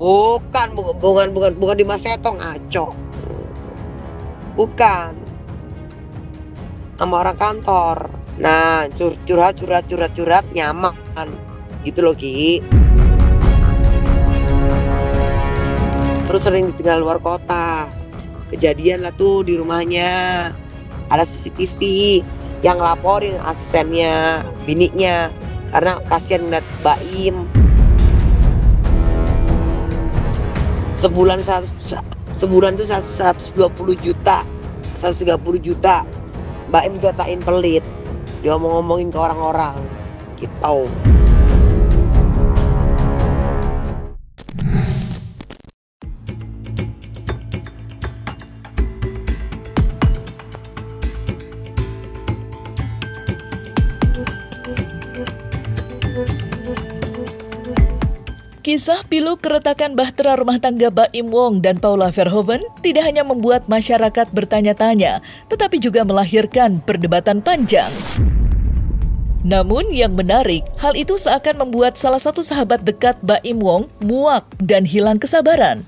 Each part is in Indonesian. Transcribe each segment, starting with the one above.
Bukan di Mas Setong, ngaco. Bukan. Sama orang kantor. Nah, curhat nyaman. Gitu loh, Ki. Terus sering ditinggal luar kota. Kejadian lah tuh di rumahnya. Ada CCTV yang laporin asistennya, bininya. Karena kasihan ngeliat Baim. Sebulan tuh 120 juta, 130 juta. Baim dikatain pelit, diomong-omongin ke orang-orang gitu. Kisah pilu keretakan bahtera rumah tangga Baim Wong dan Paula Verhoeven tidak hanya membuat masyarakat bertanya-tanya, tetapi juga melahirkan perdebatan panjang. Namun yang menarik, hal itu seakan membuat salah satu sahabat dekat Baim Wong muak dan hilang kesabaran.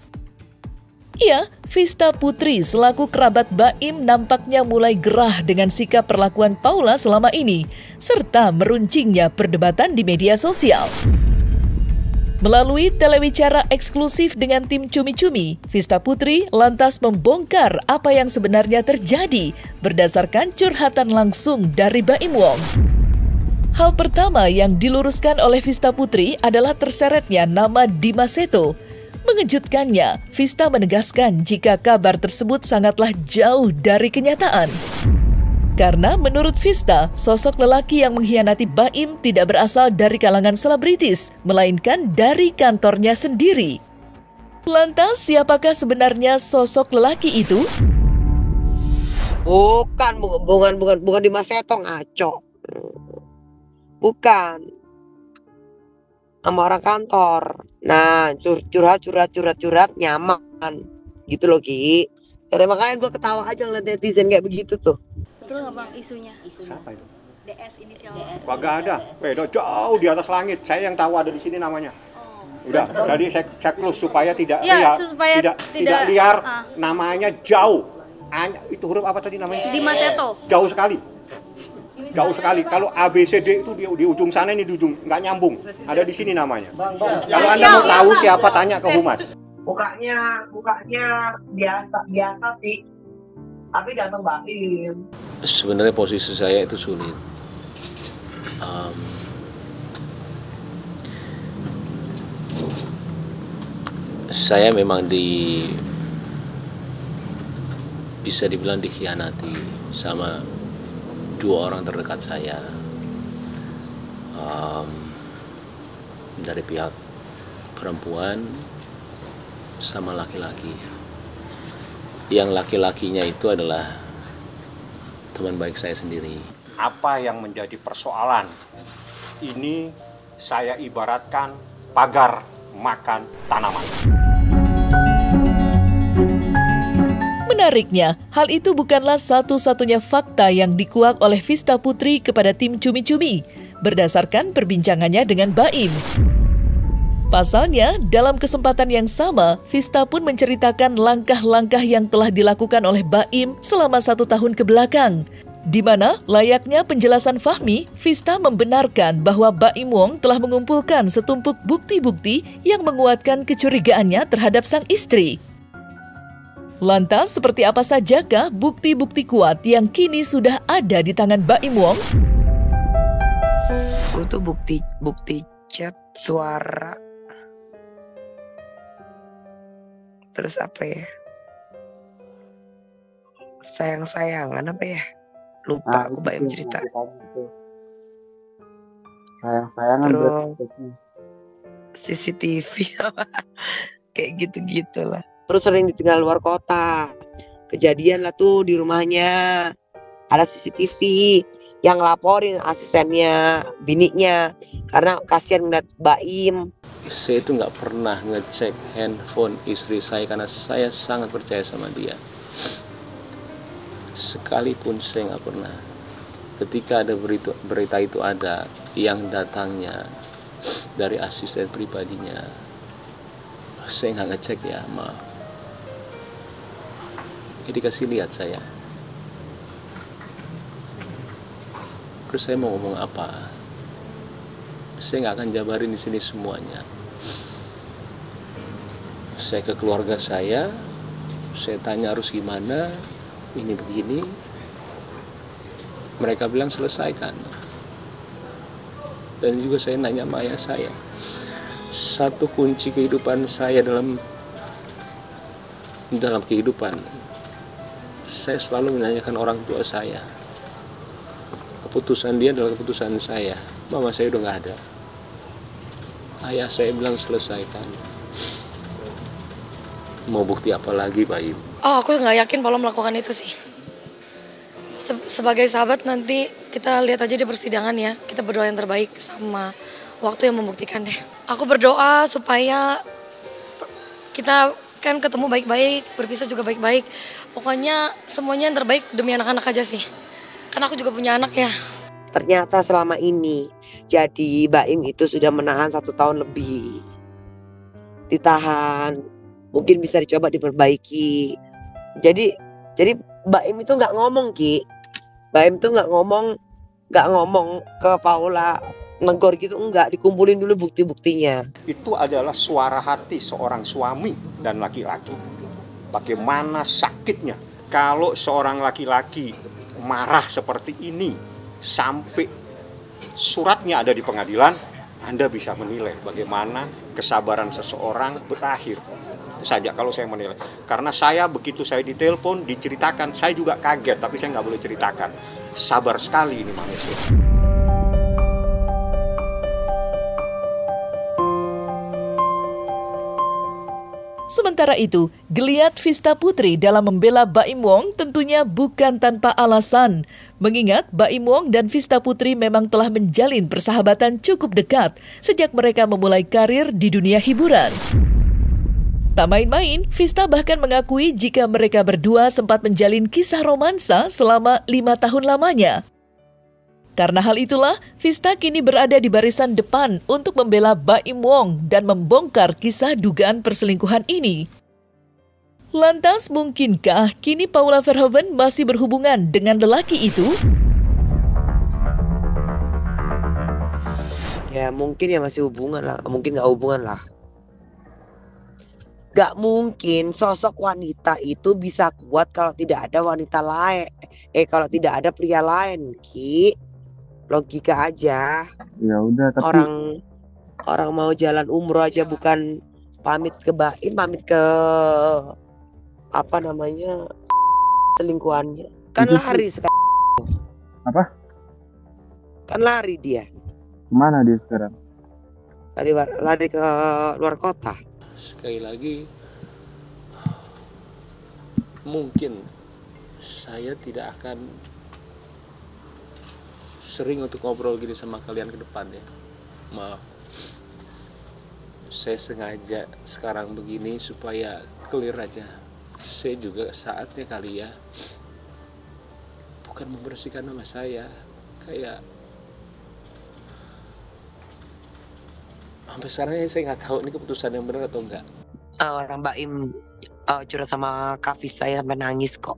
Iya, Vista Putri selaku kerabat Baim nampaknya mulai gerah dengan sikap perlakuan Paula selama ini, serta meruncingnya perdebatan di media sosial. Melalui telewicara eksklusif dengan tim Cumi-Cumi, Vista Putri lantas membongkar apa yang sebenarnya terjadi berdasarkan curhatan langsung dari Baim Wong. Hal pertama yang diluruskan oleh Vista Putri adalah terseretnya nama Dimas Seto. Mengejutkannya, Vista menegaskan jika kabar tersebut sangatlah jauh dari kenyataan. Karena menurut Vista, sosok lelaki yang mengkhianati Baim tidak berasal dari kalangan selebritis, melainkan dari kantornya sendiri. Lantas, siapakah sebenarnya sosok lelaki itu? Bukan di Mas Setong, ngaco. Bukan. Sama orang kantor. Nah, curhat nyaman. Gitu loh, Ki. Karena makanya gue ketawa aja ngeliat netizen kayak begitu tuh. Betul nggak Bang isunya? Siapa itu? DS inisial. Kagak ada. Jauh di atas langit. Saya yang tahu ada di sini namanya. Udah, jadi saya close supaya tidak liar. Tidak liar. Namanya jauh. Itu huruf apa tadi namanya? Dimas Seto. Jauh sekali. Kalau ABCD itu di ujung sana, ini di ujung, nggak nyambung. Ada di sini namanya. Kalau Anda mau tahu siapa, tanya ke Humas. Mukanya biasa sih. Tapi datang Baim. Sebenarnya posisi saya itu sulit. Saya memang bisa dibilang dikhianati sama dua orang terdekat saya, dari pihak perempuan sama laki-laki. Yang laki-lakinya itu adalah teman baik saya sendiri. Apa yang menjadi persoalan? Ini saya ibaratkan pagar makan tanaman. Menariknya, hal itu bukanlah satu-satunya fakta yang dikuak oleh Vista Putri kepada tim Cumi-Cumi, berdasarkan perbincangannya dengan Baim. Pasalnya, dalam kesempatan yang sama, Vista pun menceritakan langkah-langkah yang telah dilakukan oleh Baim selama 1 tahun kebelakang, di mana layaknya penjelasan Fahmi, Vista membenarkan bahwa Baim Wong telah mengumpulkan setumpuk bukti-bukti yang menguatkan kecurigaannya terhadap sang istri. Lantas, seperti apa sajakah bukti-bukti kuat yang kini sudah ada di tangan Baim Wong? Itu bukti chat, suara. Terus apa ya? Sayang-sayangan apa ya? Lupa aku Baim cerita. Sayang-sayangan terus CCTV kayak gitu-gitu lah. Terus sering ditinggal luar kota. Kejadian lah tuh di rumahnya. Ada CCTV yang laporin asistennya, bininya. Karena kasihan ngeliat Baim. Saya itu nggak pernah ngecek handphone istri saya karena saya sangat percaya sama dia. Sekalipun saya nggak pernah. Ketika ada berita itu ada yang datangnya dari asisten pribadinya, Saya nggak ngecek ya, maaf. Ini dikasih lihat saya. Terus saya mau ngomong apa? Saya nggak akan jabarin di sini semuanya. Saya ke keluarga saya tanya harus gimana, ini begini. Mereka bilang selesaikan. Dan juga saya nanya sama ayah saya. Satu kunci kehidupan saya dalam kehidupan, saya selalu menanyakan orang tua saya. Keputusan dia adalah keputusan saya. Mama saya udah nggak ada. Ayah saya bilang selesaikan. Mau bukti apa lagi, Pak Im? Oh, aku nggak yakin Paula melakukan itu sih. Sebagai sahabat nanti kita lihat aja di persidangan ya. Kita berdoa yang terbaik sama waktu yang membuktikan deh. Aku berdoa supaya kita kan ketemu baik-baik, berpisah juga baik-baik. Pokoknya semuanya yang terbaik demi anak-anak aja sih. Karena aku juga punya anak ya. Ternyata selama ini jadi Mbak Im itu sudah menahan 1 tahun lebih. Ditahan, mungkin bisa dicoba diperbaiki. Jadi Mbak Im itu nggak ngomong, Ki. Mbak Im itu nggak ngomong ke Paula, negor gitu, enggak, dikumpulin dulu bukti-buktinya. Itu adalah suara hati seorang suami dan laki-laki. Bagaimana sakitnya kalau seorang laki-laki marah seperti ini sampai suratnya ada di pengadilan, Anda bisa menilai bagaimana kesabaran seseorang berakhir. Itu saja kalau saya menilai. Karena saya begitu saya ditelepon, diceritakan, saya juga kaget, tapi saya nggak boleh ceritakan. Sabar sekali ini manusia. Sementara itu, geliat Vista Putri dalam membela Baim Wong tentunya bukan tanpa alasan. Mengingat Baim Wong dan Vista Putri memang telah menjalin persahabatan cukup dekat sejak mereka memulai karir di dunia hiburan. Tak main-main, Vista bahkan mengakui jika mereka berdua sempat menjalin kisah romansa selama 5 tahun lamanya. Karena hal itulah, Vista kini berada di barisan depan untuk membela Baim Wong dan membongkar kisah dugaan perselingkuhan ini. Lantas, mungkinkah kini Paula Verhoeven masih berhubungan dengan lelaki itu? Ya mungkin ya masih hubungan lah, mungkin nggak hubungan lah. Gak mungkin sosok wanita itu bisa kuat kalau tidak ada wanita lain. Kalau tidak ada pria lain, Ki. Logika aja. Ya udah, tapi orang mau jalan umroh aja bukan pamit ke Baim, pamit ke apa namanya selingkuhannya. Kan itu lari sekarang. Apa? Kan lari dia. Kemana dia sekarang? Lari ke luar kota. Sekali lagi, mungkin saya tidak akan sering untuk ngobrol gini sama kalian ke depan ya. Maaf. Saya sengaja sekarang begini supaya clear aja. Saya juga saatnya kali ya, bukan membersihkan nama saya, kayak sampai sekarang saya nggak tahu ini keputusan yang benar atau enggak. Orang Baim curhat sama Kak Vista ya sampai nangis kok.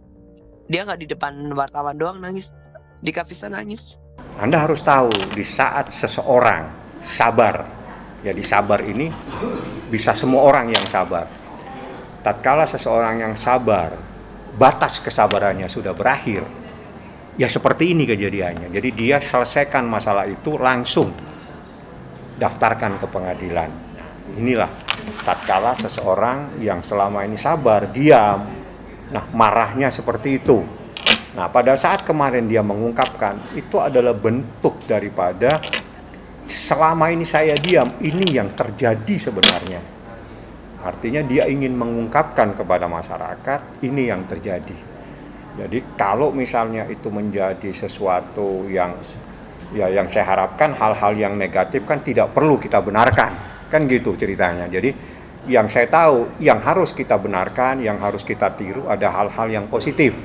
Dia nggak di depan wartawan doang nangis, di Kak Vista nangis. Anda harus tahu di saat seseorang sabar, jadi sabar ini bisa semua orang yang sabar. Tatkala seseorang yang sabar, batas kesabarannya sudah berakhir, ya seperti ini kejadiannya. Jadi dia selesaikan masalah itu langsung daftarkan ke pengadilan. Inilah tatkala seseorang yang selama ini sabar, diam, nah marahnya seperti itu. Nah pada saat kemarin dia mengungkapkan, itu adalah bentuk daripada selama ini saya diam, ini yang terjadi sebenarnya. Artinya dia ingin mengungkapkan kepada masyarakat, ini yang terjadi. Jadi kalau misalnya itu menjadi sesuatu yang saya harapkan hal-hal yang negatif kan tidak perlu kita benarkan, kan gitu ceritanya. Jadi yang saya tahu, yang harus kita benarkan, yang harus kita tiru ada hal-hal yang positif.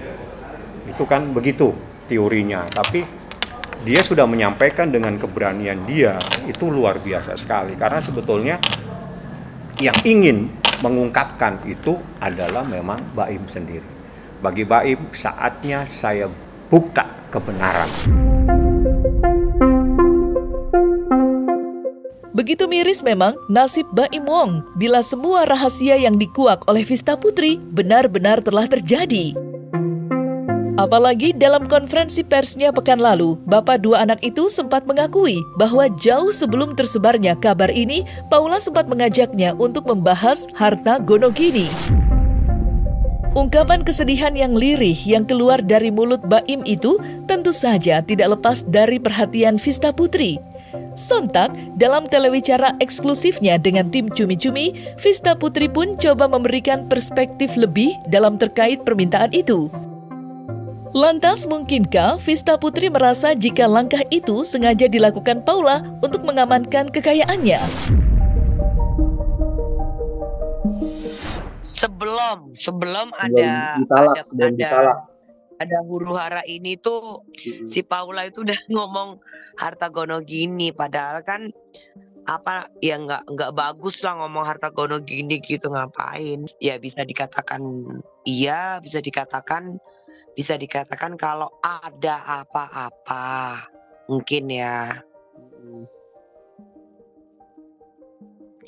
Itu kan begitu teorinya, tapi dia sudah menyampaikan dengan keberanian dia, itu luar biasa sekali. Karena sebetulnya yang ingin mengungkapkan itu adalah memang Baim sendiri. Bagi Baim, saatnya saya buka kebenaran. Begitu miris memang nasib Baim Wong bila semua rahasia yang dikuak oleh Vista Putri benar-benar telah terjadi. Apalagi dalam konferensi persnya pekan lalu, bapak dua anak itu sempat mengakui bahwa jauh sebelum tersebarnya kabar ini, Paula sempat mengajaknya untuk membahas harta gonogini. Ungkapan kesedihan yang lirih yang keluar dari mulut Baim itu tentu saja tidak lepas dari perhatian Vista Putri. Sontak, dalam telewicara eksklusifnya dengan tim Cumi-Cumi, Vista Putri pun coba memberikan perspektif lebih dalam terkait permintaan itu. Lantas, mungkinkah Vista Putri merasa jika langkah itu sengaja dilakukan Paula untuk mengamankan kekayaannya? Sebelum ada huru-hara ini tuh si Paula itu udah ngomong harta gonogini, padahal kan apa ya nggak bagus lah ngomong harta gonogini gitu, ngapain? Ya bisa dikatakan iya, bisa dikatakan kalau ada apa-apa mungkin ya.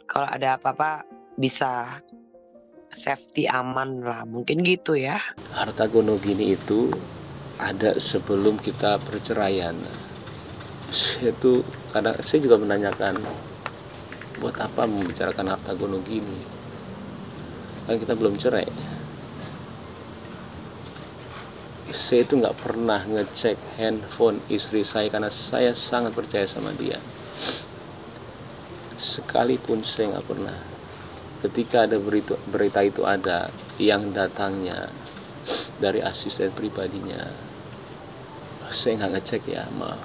Kalau ada apa-apa bisa safety aman lah, mungkin gitu ya. Harta gonogini itu ada sebelum kita perceraian. Saya juga menanyakan, buat apa membicarakan harta gonogini? Kan kita belum cerai. Saya itu nggak pernah ngecek handphone istri saya karena saya sangat percaya sama dia. Sekalipun saya nggak pernah. Ketika ada berita itu ada yang datangnya dari asisten pribadinya, saya nggak ngecek ya, maaf.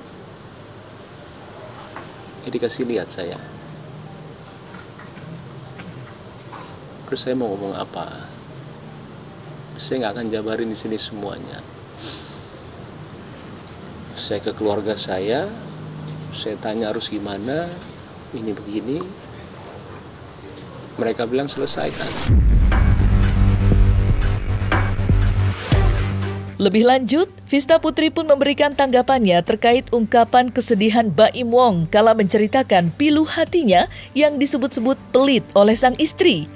Ini dikasih lihat saya. Terus saya mau ngomong apa? Saya nggak akan jabarin di sini semuanya. Saya ke keluarga saya tanya harus gimana, ini begini. Mereka bilang selesaikan. Lebih lanjut, Vista Putri pun memberikan tanggapannya terkait ungkapan kesedihan Baim Wong kala menceritakan pilu hatinya yang disebut-sebut pelit oleh sang istri.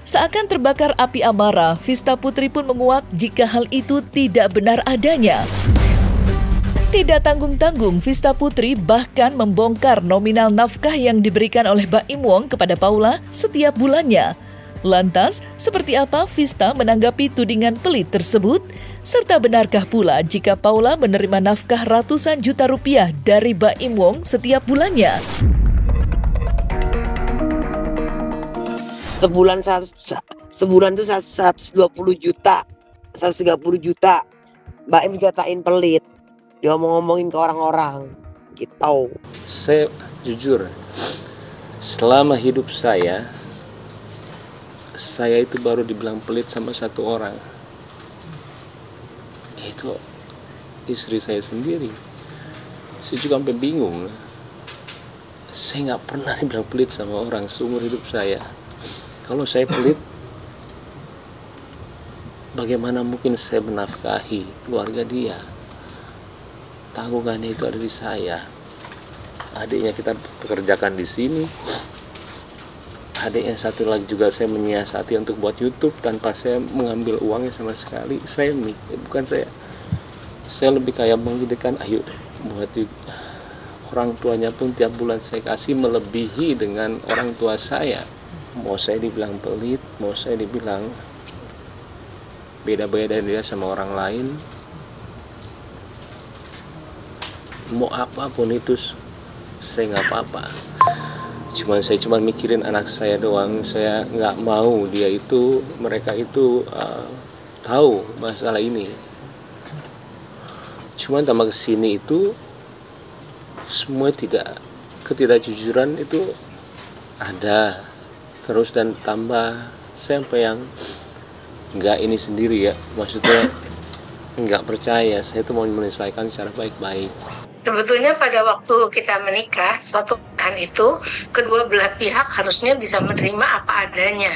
Seakan terbakar api amarah, Vista Putri pun menguak jika hal itu tidak benar adanya. Tidak tanggung-tanggung, Vista Putri bahkan membongkar nominal nafkah yang diberikan oleh Baim Wong kepada Paula setiap bulannya. Lantas, seperti apa Vista menanggapi tudingan pelit tersebut? Serta benarkah pula jika Paula menerima nafkah ratusan juta rupiah dari Baim Wong setiap bulannya? Sebulan tuh 120 juta, 130 juta. Baim dikatain pelit. Diomong-omongin ke orang-orang gitu. Saya jujur, selama hidup saya itu baru dibilang pelit sama satu orang, yaitu istri saya sendiri. Saya juga sampai bingung. Saya nggak pernah dibilang pelit sama orang seumur hidup saya. Kalau saya pelit, bagaimana mungkin saya menafkahi keluarga dia? Tanggungannya itu ada di saya. Adiknya kita pekerjakan di sini. Adiknya satu lagi juga saya menyiasati untuk buat YouTube tanpa saya mengambil uangnya sama sekali. Saya lebih kayak mengidekan, ayo buat orang tuanya pun tiap bulan saya kasih melebihi dengan orang tua saya. Mau saya dibilang pelit, mau saya dibilang beda-beda dia sama orang lain, mau apapun itu saya nggak apa-apa. Saya cuma mikirin anak saya doang. Saya nggak mau mereka itu tahu masalah ini. Cuma tambah kesini itu semua ketidakjujuran itu ada terus, dan tambah sampai yang nggak ini sendiri ya, maksudnya nggak percaya. Saya itu mau menyelesaikan secara baik-baik. Sebetulnya pada waktu kita menikah, suatu itu kedua belah pihak harusnya bisa menerima apa adanya.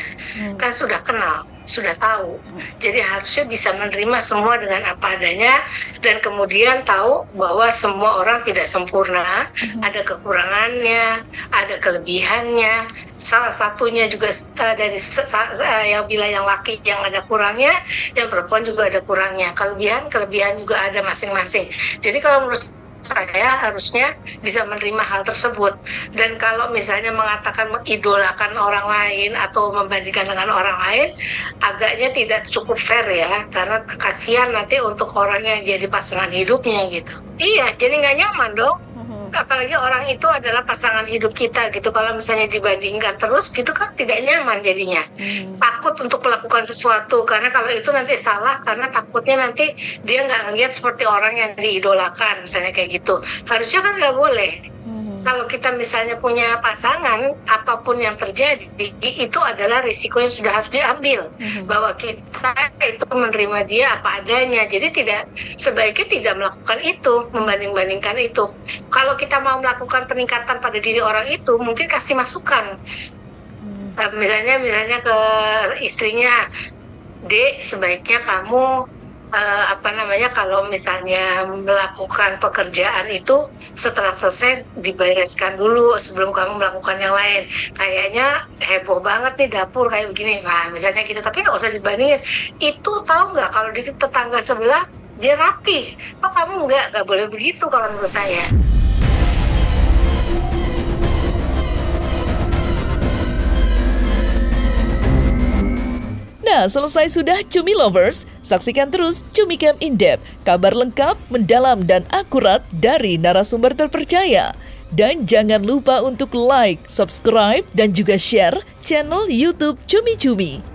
Kan sudah kenal, sudah tahu. Jadi harusnya bisa menerima semua dengan apa adanya dan kemudian tahu bahwa semua orang tidak sempurna, ada kekurangannya, ada kelebihannya. Salah satunya juga dari yang bila yang laki yang ada kurangnya, yang perempuan juga ada kurangnya. Kelebihan juga ada masing-masing. Jadi kalau menurut saya harusnya bisa menerima hal tersebut. Dan kalau misalnya mengatakan mengidolakan orang lain atau membandingkan dengan orang lain, agaknya tidak cukup fair ya, karena kasihan nanti untuk orang yang jadi pasangan hidupnya gitu. Iya, jadi nggak nyaman dong. Apalagi orang itu adalah pasangan hidup kita gitu. Kalau misalnya dibandingkan terus gitu kan tidak nyaman jadinya. Takut untuk melakukan sesuatu karena kalau itu nanti salah karena takutnya nanti dia nggak ngeliat seperti orang yang diidolakan misalnya kayak gitu. Harusnya kan nggak boleh. Kalau kita misalnya punya pasangan, apapun yang terjadi, itu adalah risiko yang sudah harus diambil. Bahwa kita itu menerima dia apa adanya. Jadi sebaiknya tidak melakukan itu, membanding-bandingkan itu. Kalau kita mau melakukan peningkatan pada diri orang itu, mungkin kasih masukan. Misalnya ke istrinya, Dek, sebaiknya kamu kalau misalnya melakukan pekerjaan itu setelah selesai dibereskan dulu sebelum kamu melakukan yang lain. Kayaknya heboh banget nih dapur kayak begini. Nah, misalnya gitu, tapi nggak usah dibandingin. Itu tahu nggak kalau di tetangga sebelah dia rapi. Oh, kamu nggak boleh begitu kalau menurut saya. Nah, selesai sudah Cumi Lovers, saksikan terus Cumi Camp In-Depth, kabar lengkap, mendalam, dan akurat dari narasumber terpercaya. Dan jangan lupa untuk like, subscribe, dan juga share channel YouTube Cumi Cumi.